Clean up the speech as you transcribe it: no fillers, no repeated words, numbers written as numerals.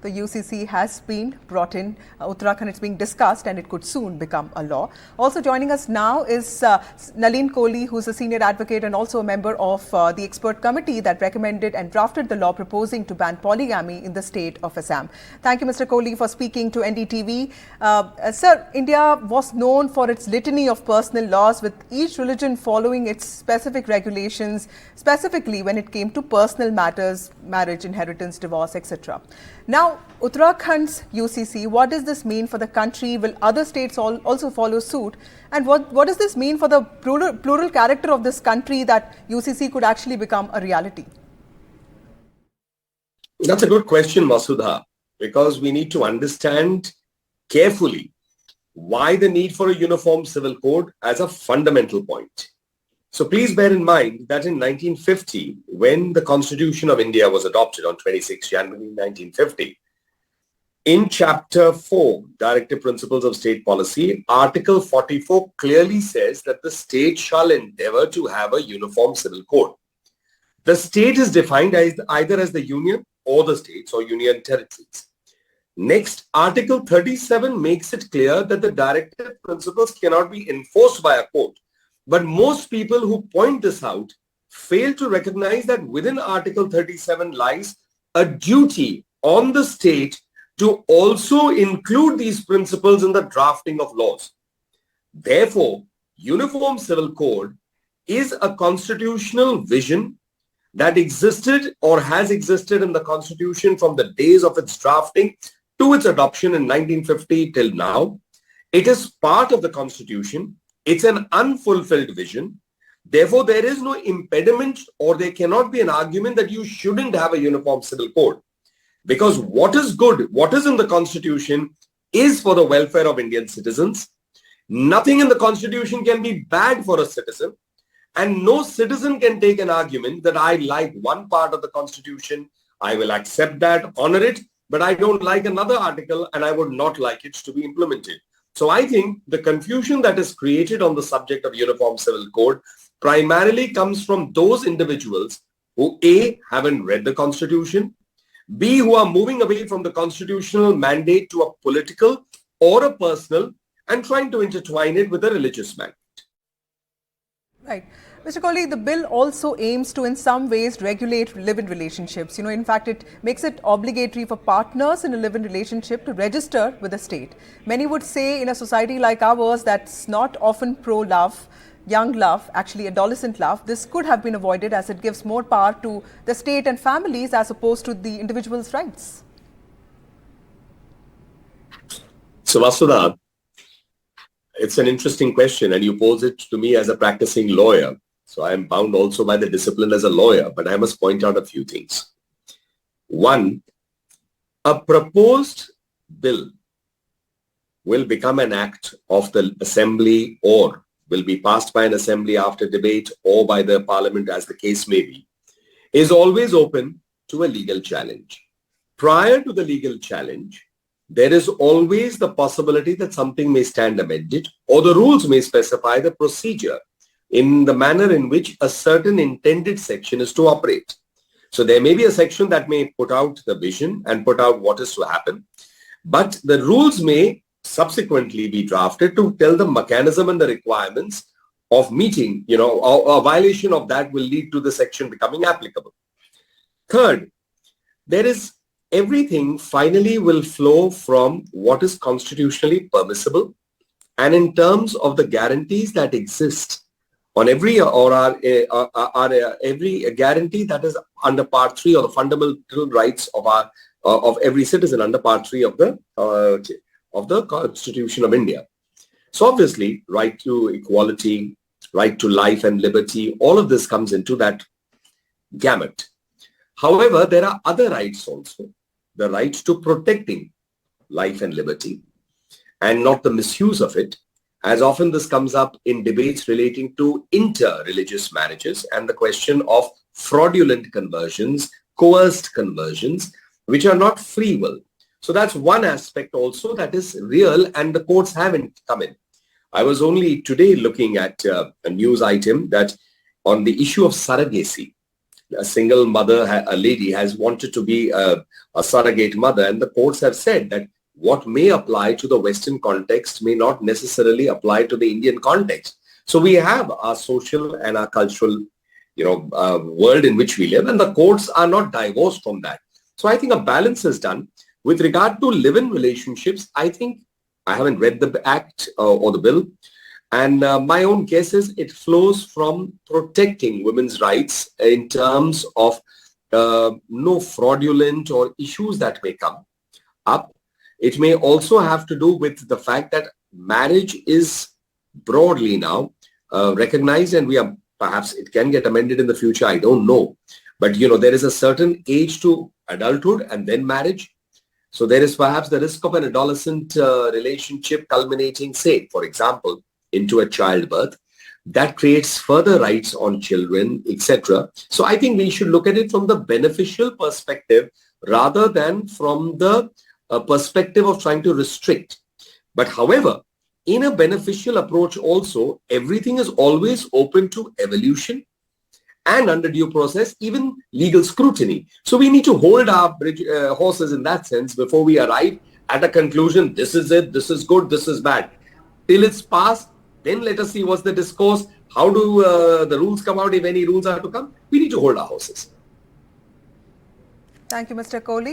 The UCC has been brought in Uttarakhand. It's being discussed and it could soon become a law. Also joining us now is Nalik Kohli, who's a senior advocate and also a member of the expert committee that recommended and drafted the law proposing to ban polygamy in the state of Assam. Thank you, Mr. Kohli, for speaking to NDTV. Sir, India was known for its litany of personal laws, with each religion following its specific regulations, specifically when it came to personal matters, marriage, inheritance, divorce, etc. Now, Uttarakhand's UCC, what does this mean for the country? Will other states also follow suit? And what does this mean for the plural character of this country, that UCC could actually become a reality? That's a good question, Masudha, because we need to understand carefully why the need for a uniform civil code as a fundamental point. So please bear in mind that in 1950, when the Constitution of India was adopted on 26 January 1950, in Chapter 4, Directive Principles of State Policy, Article 44 clearly says that the state shall endeavor to have a uniform civil code. The state is defined as either as the union or the states or union territories. Next, Article 37 makes it clear that the directive principles cannot be enforced by a court. But most people who point this out fail to recognize that within Article 37 lies a duty on the state to also include these principles in the drafting of laws. Therefore, Uniform Civil Code is a constitutional vision that existed or has existed in the Constitution from the days of its drafting to its adoption in 1950 till now. It is part of the Constitution. It's an unfulfilled vision. Therefore, there is no impediment, or there cannot be an argument that you shouldn't have a uniform civil code. Because what is good, what is in the Constitution is for the welfare of Indian citizens. Nothing in the Constitution can be bad for a citizen. And no citizen can take an argument that I like one part of the Constitution, I will accept that, honor it, but I don't like another article and I would not like it to be implemented. So I think the confusion that is created on the subject of Uniform Civil Code primarily comes from those individuals who A, haven't read the Constitution, B, who are moving away from the constitutional mandate to a political or a personal and trying to intertwine it with a religious mandate. Right. Mr. Kohli, the bill also aims to in some ways regulate live-in relationships. In fact, it makes it obligatory for partners in a live-in relationship to register with the state. Many would say in a society like ours that's not often pro-love, young love, actually adolescent love, this could have been avoided, as it gives more power to the state and families as opposed to the individual's rights. So, Vasudha, it's an interesting question, and you pose it to me as a practicing lawyer. So I am bound also by the discipline as a lawyer, but I must point out a few things. One, a proposed bill will become an act of the assembly or will be passed by an assembly after debate or by the parliament, as the case may be, is always open to a legal challenge. Prior to the legal challenge, there is always the possibility that something may stand amended, or the rules may specify the procedure in the manner in which a certain intended section is to operate. So there may be a section that may put out the vision and put out what is to happen, but the rules may subsequently be drafted to tell the mechanism and the requirements of meeting, a violation of that will lead to the section becoming applicable. Third, there is everything finally will flow from what is constitutionally permissible, and in terms of the guarantees that exist on every every guarantee that is under Part 3, or the fundamental rights of every citizen under Part 3 of the Constitution of India. So obviously, right to equality, right to life and liberty, all of this comes into that gamut. However, there are other rights also. The right to protecting life and liberty, and not the misuse of it, as often this comes up in debates relating to inter-religious marriages and the question of fraudulent conversions, coerced conversions, which are not free will. So that's one aspect also that is real, and the courts haven't come in. I was only today looking at a news item that on the issue of surrogacy, a single mother, a lady has wanted to be a surrogate mother, and the courts have said that what may apply to the Western context may not necessarily apply to the Indian context. So we have our social and our cultural, world in which we live, and the courts are not divorced from that. So I think a balance is done. With regard to live-in relationships, I think I haven't read the act or the bill, and my own guess is it flows from protecting women's rights in terms of no fraudulent or issues that may come up. It may also have to do with the fact that marriage is broadly now recognized, and perhaps it can get amended in the future, I don't know. But, there is a certain age to adulthood and then marriage. So there is perhaps the risk of an adolescent relationship culminating, say, for example, into a childbirth. That creates further rights on children, etc. So I think we should look at it from the beneficial perspective rather than from the perspective of trying to restrict. But however, in a beneficial approach also, everything is always open to evolution and under due process, even legal scrutiny. So we need to hold our horses in that sense before we arrive at a conclusion, this is it, this is good, this is bad. Till it's passed, then let us see what's the discourse. How do the rules come out, if any rules are to come? We need to hold our horses. Thank you, Mr. Kohli.